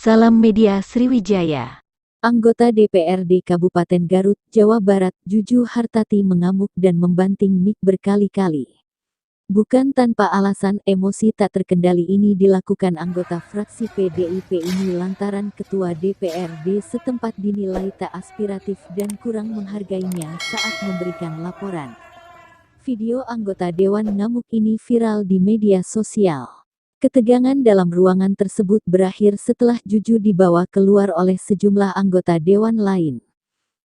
Salam Media Sriwijaya. Anggota DPRD Kabupaten Garut, Jawa Barat, Juju Hartati mengamuk dan membanting mik berkali-kali. Bukan tanpa alasan, emosi tak terkendali ini dilakukan anggota fraksi PDIP ini lantaran ketua DPRD setempat dinilai tak aspiratif dan kurang menghargainya saat memberikan laporan. Video anggota Dewan ngamuk ini viral di media sosial. Ketegangan dalam ruangan tersebut berakhir setelah Juju dibawa keluar oleh sejumlah anggota dewan lain.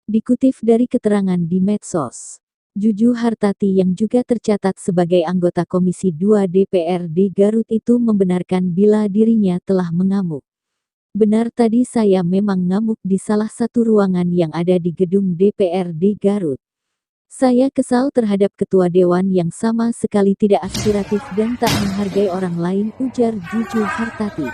Dikutip dari keterangan di medsos, Juju Hartati yang juga tercatat sebagai anggota Komisi 2 DPRD Garut itu membenarkan bila dirinya telah mengamuk. Benar, tadi saya memang ngamuk di salah satu ruangan yang ada di gedung DPRD Garut. Saya kesal terhadap ketua dewan yang sama sekali tidak aspiratif dan tak menghargai orang lain, ujar Juju Hartati.